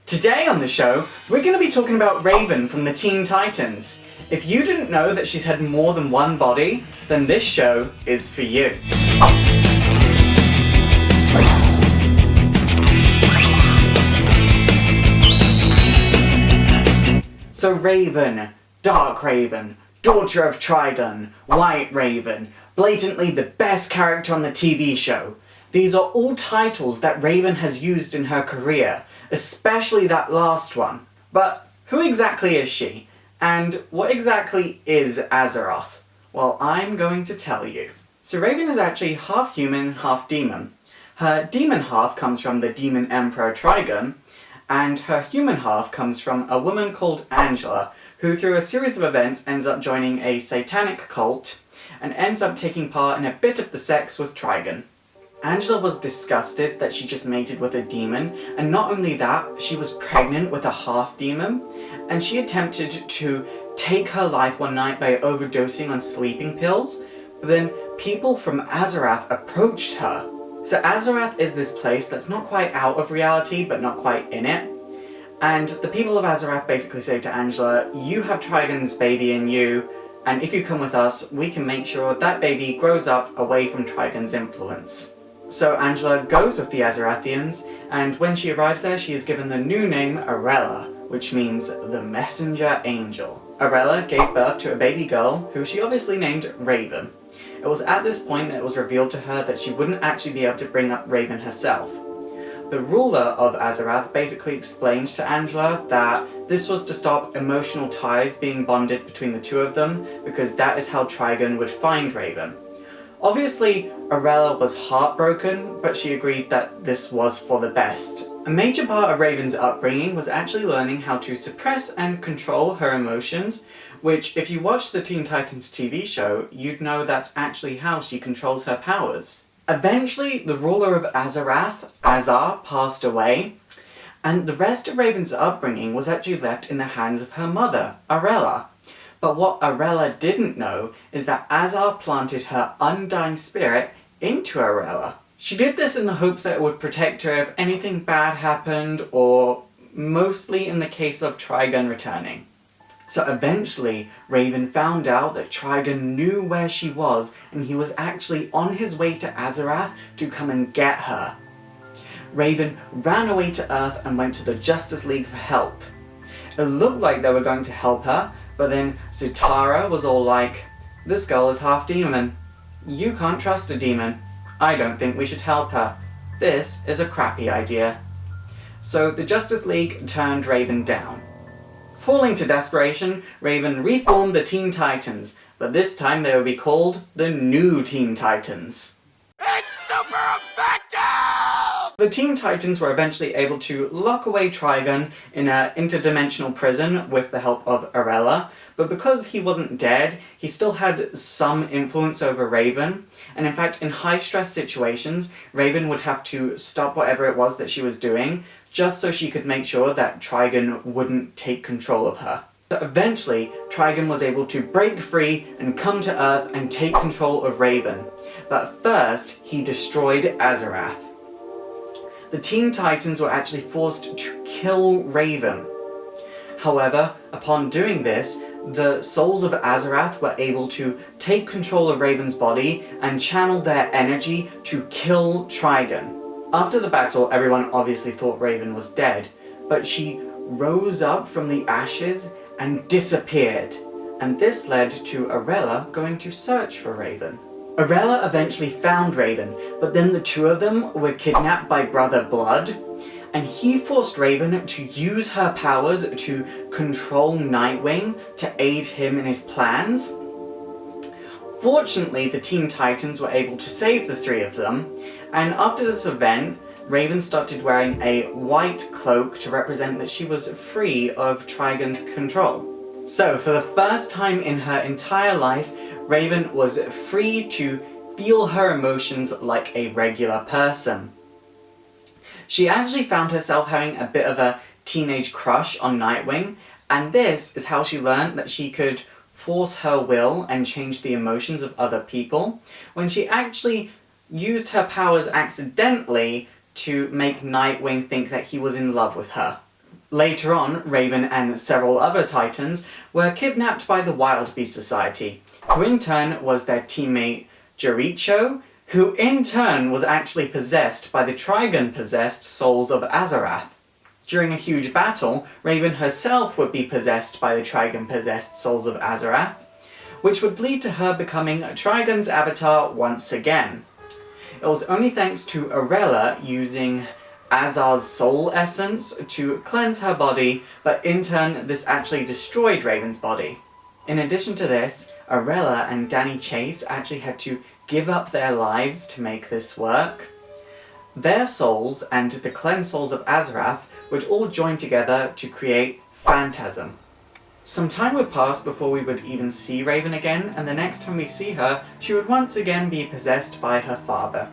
Today on the show, we're going to be talking about Raven from the Teen Titans. If you didn't know that she's had more than one body, then this show is for you. So Raven, Dark Raven, Daughter of Trigon, White Raven, blatantly the best character on the TV show. These are all titles that Raven has used in her career, especially that last one. But who exactly is she? And what exactly is Azeroth? Well, I'm going to tell you. So Raven is actually half human and half demon. Her demon half comes from the demon emperor Trigon, and her human half comes from a woman called Angela, who through a series of events ends up joining a satanic cult, and ends up taking part in a bit of the sex with Trigon. Angela was disgusted that she just mated with a demon, and not only that, she was pregnant with a half-demon, and she attempted to take her life one night by overdosing on sleeping pills, but then people from Azeroth approached her. So Azeroth is this place that's not quite out of reality, but not quite in it, and the people of Azeroth basically say to Angela, you have Trigon's baby in you, and if you come with us, we can make sure that baby grows up away from Trigon's influence. So Angela goes with the Azerothians, and when she arrives there, she is given the new name Arella, which means the Messenger Angel. Arella gave birth to a baby girl, who she obviously named Raven. It was at this point that it was revealed to her that she wouldn't actually be able to bring up Raven herself. The ruler of Azeroth basically explained to Angela that this was to stop emotional ties being bonded between the two of them, because that is how Trigon would find Raven. Obviously, Arella was heartbroken, but she agreed that this was for the best. A major part of Raven's upbringing was actually learning how to suppress and control her emotions, which, if you watch the Teen Titans TV show, you'd know that's actually how she controls her powers. Eventually, the ruler of Azeroth, Azar, passed away, and the rest of Raven's upbringing was actually left in the hands of her mother, Arella. But what Arella didn't know is that Azar planted her undying spirit into Arella. She did this in the hopes that it would protect her if anything bad happened, or mostly in the case of Trigon returning. So eventually, Raven found out that Trigon knew where she was, and he was actually on his way to Azeroth to come and get her. Raven ran away to Earth and went to the Justice League for help. It looked like they were going to help her, but then Zutara was all like, this girl is half demon. You can't trust a demon. I don't think we should help her. This is a crappy idea. So the Justice League turned Raven down. Falling to desperation, Raven reformed the Teen Titans, but this time they would be called the New Teen Titans. It's super effective! The Teen Titans were eventually able to lock away Trigon in an interdimensional prison with the help of Arella, but because he wasn't dead, he still had some influence over Raven, and in fact in high-stress situations, Raven would have to stop whatever it was that she was doing, just so she could make sure that Trigon wouldn't take control of her. So eventually, Trigon was able to break free and come to Earth and take control of Raven, but first he destroyed Azeroth. The Teen Titans were actually forced to kill Raven. However, upon doing this, the souls of Azeroth were able to take control of Raven's body and channel their energy to kill Trigon. After the battle, everyone obviously thought Raven was dead, but she rose up from the ashes and disappeared, and this led to Arella going to search for Raven. Arella eventually found Raven, but then the two of them were kidnapped by Brother Blood, and he forced Raven to use her powers to control Nightwing to aid him in his plans. Fortunately, the Teen Titans were able to save the three of them, and after this event, Raven started wearing a white cloak to represent that she was free of Trigon's control. So, for the first time in her entire life, Raven was free to feel her emotions like a regular person. She actually found herself having a bit of a teenage crush on Nightwing, and this is how she learned that she could force her will and change the emotions of other people, when she actually used her powers accidentally to make Nightwing think that he was in love with her. Later on, Raven and several other Titans were kidnapped by the Wild Beast Society, who in turn was their teammate Jericho, who in turn was actually possessed by the Trigon-possessed souls of Azarath. During a huge battle, Raven herself would be possessed by the Trigon-possessed souls of Azarath, which would lead to her becoming Trigon's avatar once again. It was only thanks to Arella using Azar's soul essence to cleanse her body, but in turn this actually destroyed Raven's body. In addition to this, Arella and Danny Chase actually had to give up their lives to make this work. Their souls and the cleansed souls of Azarath would all join together to create Phantasm. Some time would pass before we would even see Raven again, and the next time we see her, she would once again be possessed by her father.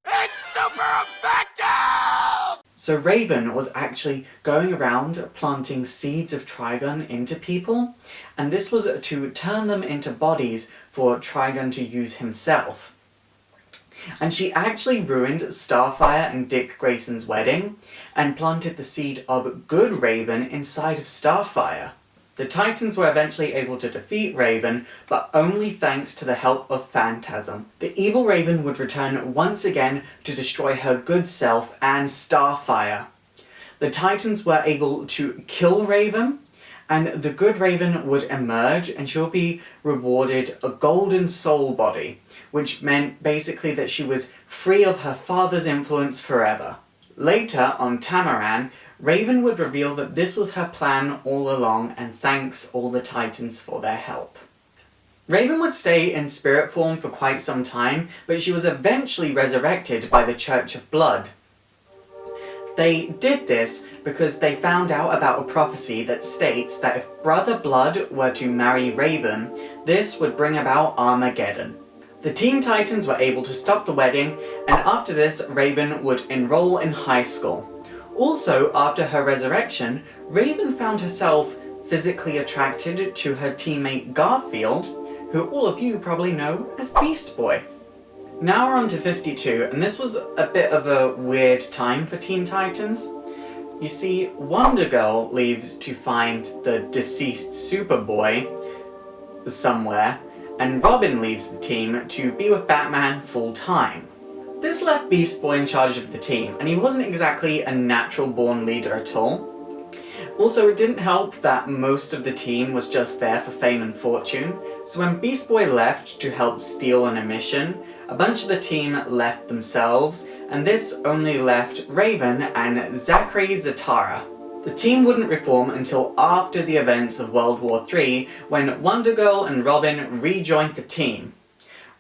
ItsSuperEffective! So Raven was actually going around planting seeds of Trigon into people, and this was to turn them into bodies for Trigon to use himself. And she actually ruined Starfire and Dick Grayson's wedding, and planted the seed of Good Raven inside of Starfire. The Titans were eventually able to defeat Raven, but only thanks to the help of Phantasm. The evil Raven would return once again to destroy her good self and Starfire. The Titans were able to kill Raven, and the good Raven would emerge, and she'll be rewarded a golden soul body, which meant basically that she was free of her father's influence forever. Later, on Tamaran, Raven would reveal that this was her plan all along, and thanks all the Titans for their help. Raven would stay in spirit form for quite some time, but she was eventually resurrected by the Church of Blood. They did this because they found out about a prophecy that states that if Brother Blood were to marry Raven, this would bring about Armageddon. The Teen Titans were able to stop the wedding, and after this, Raven would enroll in high school. Also, after her resurrection, Raven found herself physically attracted to her teammate Garfield, who all of you probably know as Beast Boy. Now we're on to 52, and this was a bit of a weird time for Teen Titans. You see, Wonder Girl leaves to find the deceased Superboy somewhere, and Robin leaves the team to be with Batman full-time. This left Beast Boy in charge of the team, and he wasn't exactly a natural-born leader at all. Also, it didn't help that most of the team was just there for fame and fortune, so when Beast Boy left to help steal an mission, a bunch of the team left themselves, and this only left Raven and Zachary Zatara. The team wouldn't reform until after the events of World War III, when Wonder Girl and Robin rejoined the team.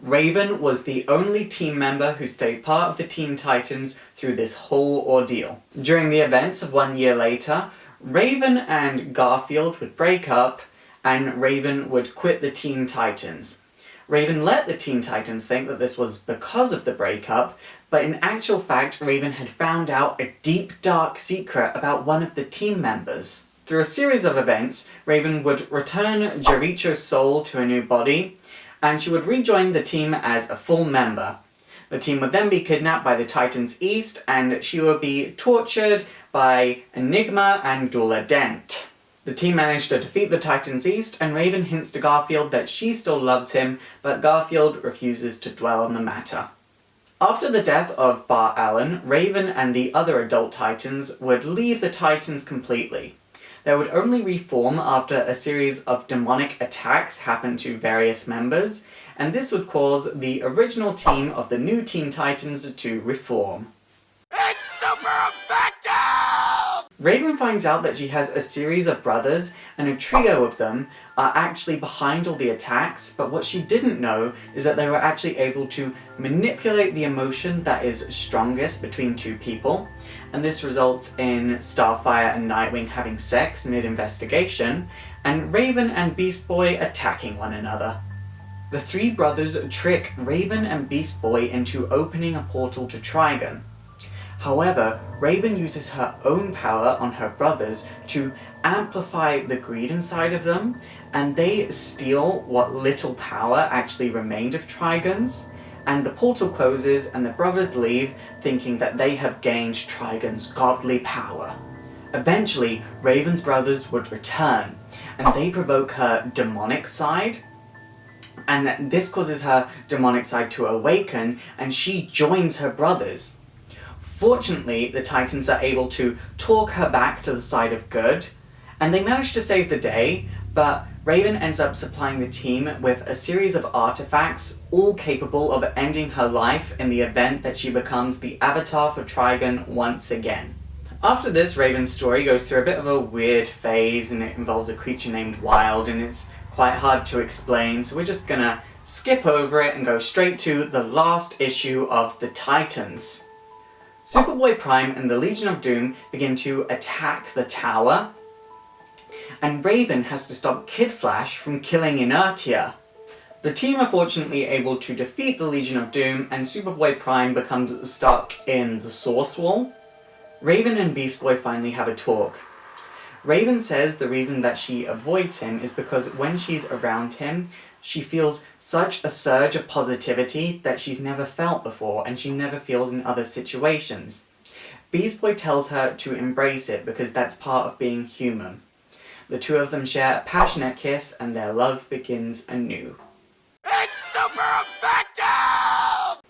Raven was the only team member who stayed part of the Teen Titans through this whole ordeal. During the events of 1 year later, Raven and Garfield would break up, and Raven would quit the Teen Titans. Raven let the Teen Titans think that this was because of the breakup, but in actual fact, Raven had found out a deep, dark secret about one of the team members. Through a series of events, Raven would return Jericho's soul to a new body, and she would rejoin the team as a full member. The team would then be kidnapped by the Titans East, and she would be tortured by Enigma and Dula Dent. The team managed to defeat the Titans East, and Raven hints to Garfield that she still loves him, but Garfield refuses to dwell on the matter. After the death of Bart Allen, Raven and the other adult Titans would leave the Titans completely. They would only reform after a series of demonic attacks happened to various members, and this would cause the original team of the new Teen Titans to reform. ItsSuperEffective! Raven finds out that she has a series of brothers, and a trio of them are actually behind all the attacks, but what she didn't know is that they were actually able to manipulate the emotion that is strongest between two people, and this results in Starfire and Nightwing having sex mid-investigation, and Raven and Beast Boy attacking one another. The three brothers trick Raven and Beast Boy into opening a portal to Trigon. However, Raven uses her own power on her brothers to amplify the greed inside of them, and they steal what little power actually remained of Trigon's, and the portal closes and the brothers leave, thinking that they have gained Trigon's godly power. Eventually, Raven's brothers would return, and they provoke her demonic side, and this causes her demonic side to awaken, and she joins her brothers. Fortunately, the Titans are able to talk her back to the side of good, and they manage to save the day, but Raven ends up supplying the team with a series of artifacts, all capable of ending her life in the event that she becomes the avatar for Trigon once again. After this, Raven's story goes through a bit of a weird phase, and it involves a creature named Wild, and it's quite hard to explain, so we're just gonna skip over it and go straight to the last issue of the Titans. Superboy Prime and the Legion of Doom begin to attack the tower, and Raven has to stop Kid Flash from killing Inertia. The team are fortunately able to defeat the Legion of Doom, and Superboy Prime becomes stuck in the Source Wall. Raven and Beast Boy finally have a talk. Raven says the reason that she avoids him is because when she's around him, she feels such a surge of positivity that she's never felt before, and she never feels in other situations. Beast Boy tells her to embrace it because that's part of being human. The two of them share a passionate kiss, and their love begins anew. It's super effective!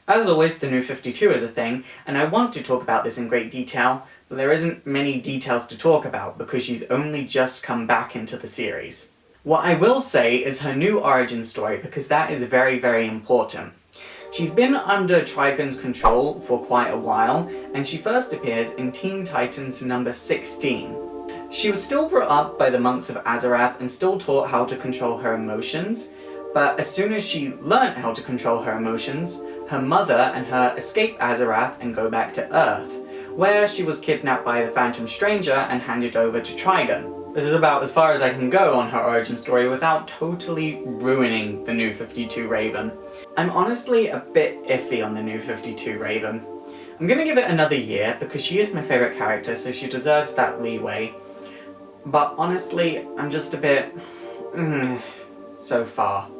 As always, the New 52 is a thing, and I want to talk about this in great detail, but there isn't many details to talk about because she's only just come back into the series. What I will say is her new origin story, because that is very, very important. She's been under Trigon's control for quite a while, and she first appears in Teen Titans number 16. She was still brought up by the monks of Azarath and still taught how to control her emotions, but as soon as she learnt how to control her emotions, her mother and her escape Azarath and go back to Earth, where she was kidnapped by the Phantom Stranger and handed over to Trigon. This is about as far as I can go on her origin story without totally ruining the New 52 Raven. I'm honestly a bit iffy on the New 52 Raven. I'm gonna give it another year because she is my favourite character, so she deserves that leeway. But honestly, I'm just a bit... so far.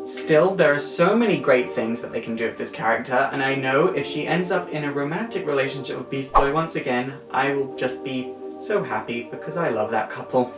Still, there are so many great things that they can do with this character, and I know if she ends up in a romantic relationship with Beast Boy once again, I will just be so happy because I love that couple.